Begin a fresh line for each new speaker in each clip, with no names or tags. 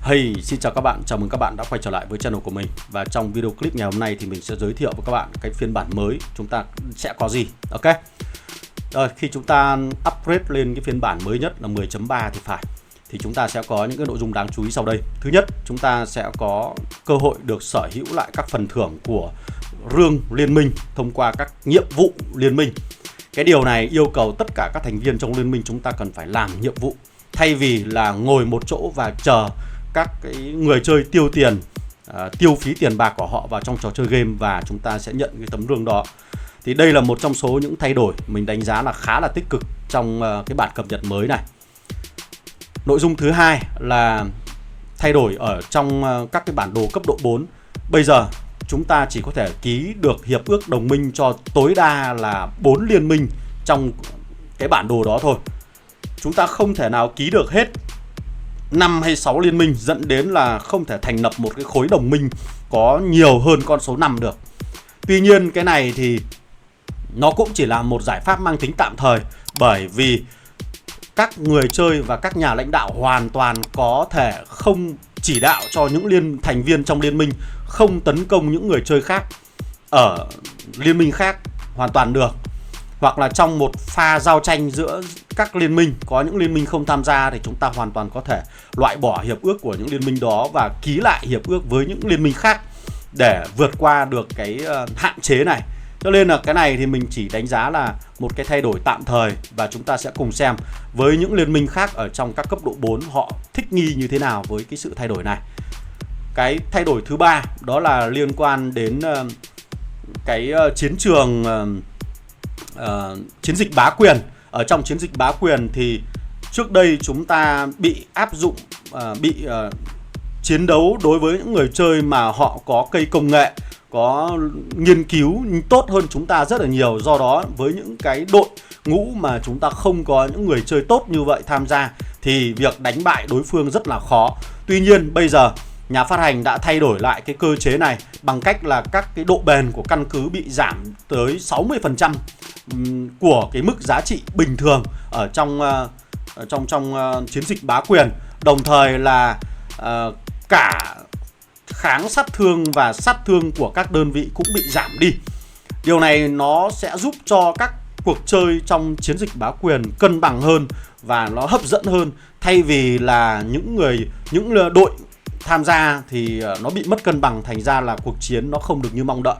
Hey, xin chào các bạn, chào mừng các bạn đã quay trở lại với channel của mình. Và trong video clip ngày hôm nay thì mình sẽ giới thiệu với các bạn cái phiên bản mới chúng ta sẽ có gì. Ok. Rồi, khi chúng ta upgrade lên cái phiên bản mới nhất là 10.3 thì chúng ta sẽ có những cái nội dung đáng chú ý sau đây. Thứ nhất, chúng ta sẽ có cơ hội được sở hữu lại các phần thưởng của rương liên minh thông qua các nhiệm vụ liên minh. Cái điều này yêu cầu tất cả các thành viên trong liên minh chúng ta cần phải làm nhiệm vụ, thay vì là ngồi một chỗ và chờ các cái người chơi tiêu tiền, tiêu phí tiền bạc của họ vào trong trò chơi game và chúng ta sẽ nhận cái tấm rương đó. Thì đây là một trong số những thay đổi mình đánh giá là khá là tích cực trong cái bản cập nhật mới này. Nội dung thứ hai là thay đổi ở trong các cái bản đồ cấp độ 4. Bây giờ chúng ta chỉ có thể ký được hiệp ước đồng minh cho tối đa là 4 liên minh trong cái bản đồ đó thôi. Chúng ta không thể nào ký được hết 5 hay 6 liên minh, dẫn đến là không thể thành lập một cái khối đồng minh có nhiều hơn con số 5 được. Tuy nhiên cái này thì nó cũng chỉ là một giải pháp mang tính tạm thời, bởi vì các người chơi và các nhà lãnh đạo hoàn toàn có thể không chỉ đạo cho những thành viên trong liên minh không tấn công những người chơi khác ở liên minh khác hoàn toàn được. Hoặc là trong một pha giao tranh giữa các liên minh, có những liên minh không tham gia thì chúng ta hoàn toàn có thể loại bỏ hiệp ước của những liên minh đó và ký lại hiệp ước với những liên minh khác để vượt qua được cái hạn chế này. Cho nên là cái này thì mình chỉ đánh giá là một cái thay đổi tạm thời và chúng ta sẽ cùng xem với những liên minh khác ở trong các cấp độ 4 họ thích nghi như thế nào với cái sự thay đổi này. Cái thay đổi thứ ba đó là liên quan đến cái chiến trường chiến dịch bá quyền. Ở trong chiến dịch bá quyền thì trước đây chúng ta bị áp dụng chiến đấu đối với những người chơi mà họ có cây công nghệ, có nghiên cứu tốt hơn chúng ta rất là nhiều. Do đó với những cái đội ngũ mà chúng ta không có những người chơi tốt như vậy tham gia thì việc đánh bại đối phương rất là khó. Tuy nhiên bây giờ nhà phát hành đã thay đổi lại cái cơ chế này bằng cách là các cái độ bền của căn cứ bị giảm tới 60% của cái mức giá trị bình thường ở trong chiến dịch bá quyền. Đồng thời là cả kháng sát thương và sát thương của các đơn vị cũng bị giảm đi. Điều này nó sẽ giúp cho các cuộc chơi trong chiến dịch bá quyền cân bằng hơn và nó hấp dẫn hơn, thay vì là những đội tham gia thì nó bị mất cân bằng, thành ra là cuộc chiến nó không được như mong đợi.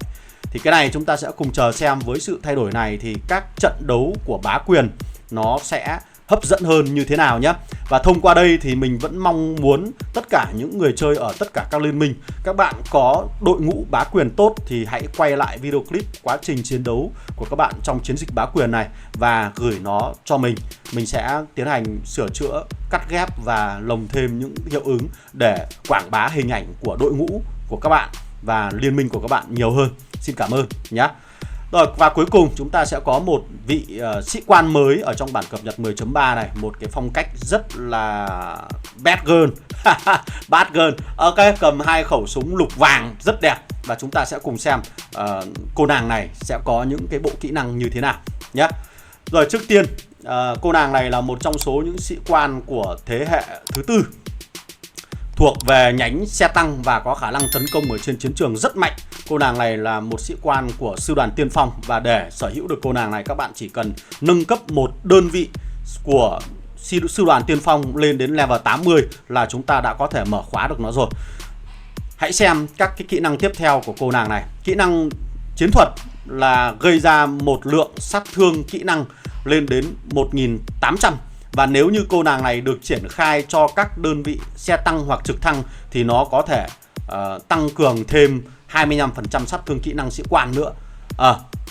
Thì cái này chúng ta sẽ cùng chờ xem với sự thay đổi này thì các trận đấu của bá quyền nó sẽ hấp dẫn hơn như thế nào nhé. Và thông qua đây thì mình vẫn mong muốn tất cả những người chơi ở tất cả các liên minh, các bạn có đội ngũ bá quyền tốt thì hãy quay lại video clip quá trình chiến đấu của các bạn trong chiến dịch bá quyền này và gửi nó cho mình. Mình sẽ tiến hành sửa chữa, cắt ghép và lồng thêm những hiệu ứng để quảng bá hình ảnh của đội ngũ của các bạn và liên minh của các bạn nhiều hơn. Xin cảm ơn nhé. Rồi, và cuối cùng chúng ta sẽ có một vị sĩ quan mới ở trong bản cập nhật 10.3 này. Một cái phong cách rất là bad girl. Bad girl. Ok, cầm hai khẩu súng lục vàng rất đẹp. Và chúng ta sẽ cùng xem cô nàng này sẽ có những cái bộ kỹ năng như thế nào nhé. Rồi, trước tiên cô nàng này là một trong số những sĩ quan của thế hệ thứ tư, thuộc về nhánh xe tăng và có khả năng tấn công ở trên chiến trường rất mạnh. Cô nàng này là một sĩ quan của sư đoàn tiên phong và để sở hữu được cô nàng này các bạn chỉ cần nâng cấp một đơn vị của sư đoàn tiên phong lên đến level 80 là chúng ta đã có thể mở khóa được nó rồi. Hãy xem các cái kỹ năng tiếp theo của cô nàng này. Kỹ năng chiến thuật là gây ra một lượng sát thương kỹ năng lên đến 1.800. Và nếu như cô nàng này được triển khai cho các đơn vị xe tăng hoặc trực thăng thì nó có thể tăng cường thêm 25% sát thương kỹ năng sĩ quan nữa.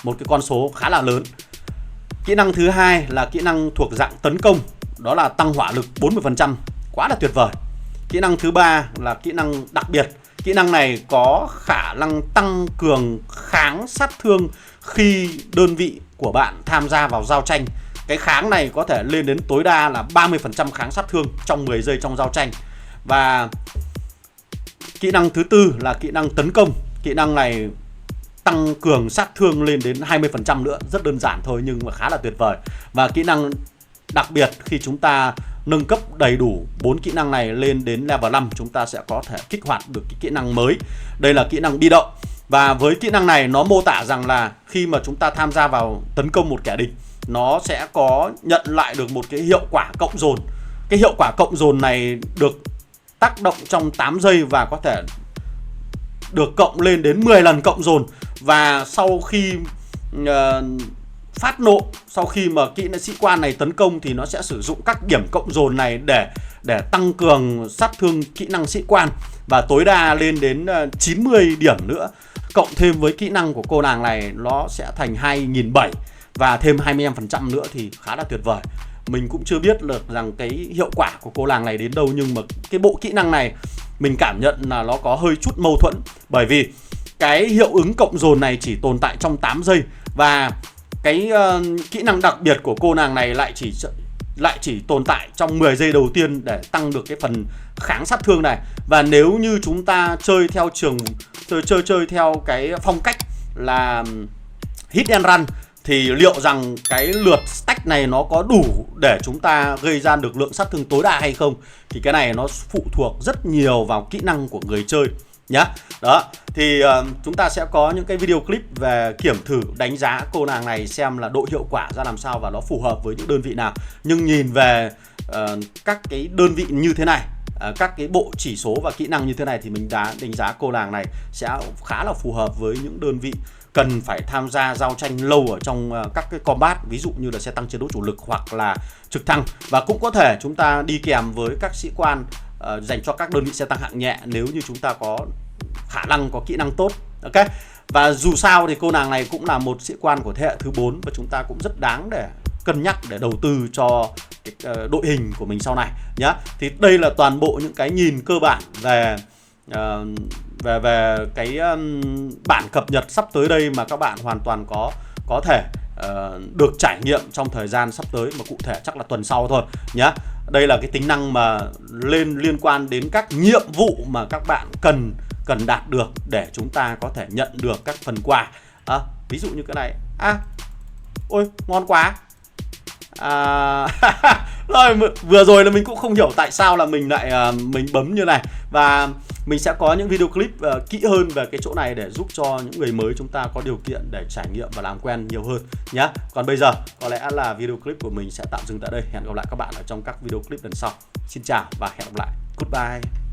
Một cái con số khá là lớn. Kỹ năng thứ hai là kỹ năng thuộc dạng tấn công, đó là tăng hỏa lực 40%, quá là tuyệt vời. Kỹ năng thứ ba là kỹ năng đặc biệt. Kỹ năng này có khả năng tăng cường kháng sát thương khi đơn vị của bạn tham gia vào giao tranh. Cái kháng này có thể lên đến tối đa là 30% kháng sát thương trong 10 giây trong giao tranh. Và kỹ năng thứ tư là kỹ năng tấn công. Kỹ năng này tăng cường sát thương lên đến 20% nữa. Rất đơn giản thôi nhưng mà khá là tuyệt vời. Và kỹ năng đặc biệt khi chúng ta nâng cấp đầy đủ 4 kỹ năng này lên đến level 5, chúng ta sẽ có thể kích hoạt được cái kỹ năng mới. Đây là kỹ năng bị động. Và với kỹ năng này nó mô tả rằng là khi mà chúng ta tham gia vào tấn công một kẻ địch, nó sẽ có nhận lại được một cái hiệu quả cộng dồn. Cái hiệu quả cộng dồn này được tác động trong 8 giây và có thể được cộng lên đến 10 lần cộng dồn. Và sau khi phát nộ, sau khi mà kỹ sĩ quan này tấn công thì nó sẽ sử dụng các điểm cộng dồn này để tăng cường sát thương kỹ năng sĩ quan và tối đa lên đến 90 điểm nữa. Cộng thêm với kỹ năng của cô nàng này nó sẽ thành 2.700 và thêm 25% nữa thì khá là tuyệt vời. Mình cũng chưa biết được rằng cái hiệu quả của cô nàng này đến đâu, nhưng mà cái bộ kỹ năng này mình cảm nhận là nó có hơi chút mâu thuẫn, bởi vì cái hiệu ứng cộng dồn này chỉ tồn tại trong 8 giây và cái kỹ năng đặc biệt của cô nàng này lại chỉ tồn tại trong 10 giây đầu tiên để tăng được cái phần kháng sát thương này. Và nếu như chúng ta chơi theo chơi theo cái phong cách là hit and run thì liệu rằng cái lượt stack này nó có đủ để chúng ta gây ra được lượng sát thương tối đa hay không, thì cái này nó phụ thuộc rất nhiều vào kỹ năng của người chơi nhá. Đó, thì chúng ta sẽ có những cái video clip về kiểm thử đánh giá cô nàng này xem là độ hiệu quả ra làm sao và nó phù hợp với những đơn vị nào. Nhưng nhìn về các cái đơn vị như thế này, các cái bộ chỉ số và kỹ năng như thế này thì mình đã đánh giá cô nàng này sẽ khá là phù hợp với những đơn vị cần phải tham gia giao tranh lâu ở trong các cái combat, ví dụ như là xe tăng chiến đấu chủ lực hoặc là trực thăng. Và cũng có thể chúng ta đi kèm với các sĩ quan dành cho các đơn vị xe tăng hạng nhẹ nếu như chúng ta có khả năng, có kỹ năng tốt. Ok. Và dù sao thì cô nàng này cũng là một sĩ quan của thế hệ thứ 4 và chúng ta cũng rất đáng để cân nhắc để đầu tư cho cái đội hình của mình sau này nhá. Thì đây là toàn bộ những cái nhìn cơ bản về cái bản cập nhật sắp tới đây mà các bạn hoàn toàn có thể được trải nghiệm trong thời gian sắp tới, mà cụ thể chắc là tuần sau thôi nhá. Đây là cái tính năng mà liên quan đến các nhiệm vụ mà các bạn cần đạt được để chúng ta có thể nhận được các phần quà. Ví dụ như cái này. Ôi ngon quá. Rồi vừa rồi là mình cũng không hiểu tại sao là mình lại mình bấm như này, và mình sẽ có những video clip kỹ hơn về cái chỗ này để giúp cho những người mới chúng ta có điều kiện để trải nghiệm và làm quen nhiều hơn nhé. Còn bây giờ có lẽ là video clip của mình sẽ tạm dừng tại đây. Hẹn gặp lại các bạn ở trong các video clip lần sau. Xin chào và hẹn gặp lại. Goodbye.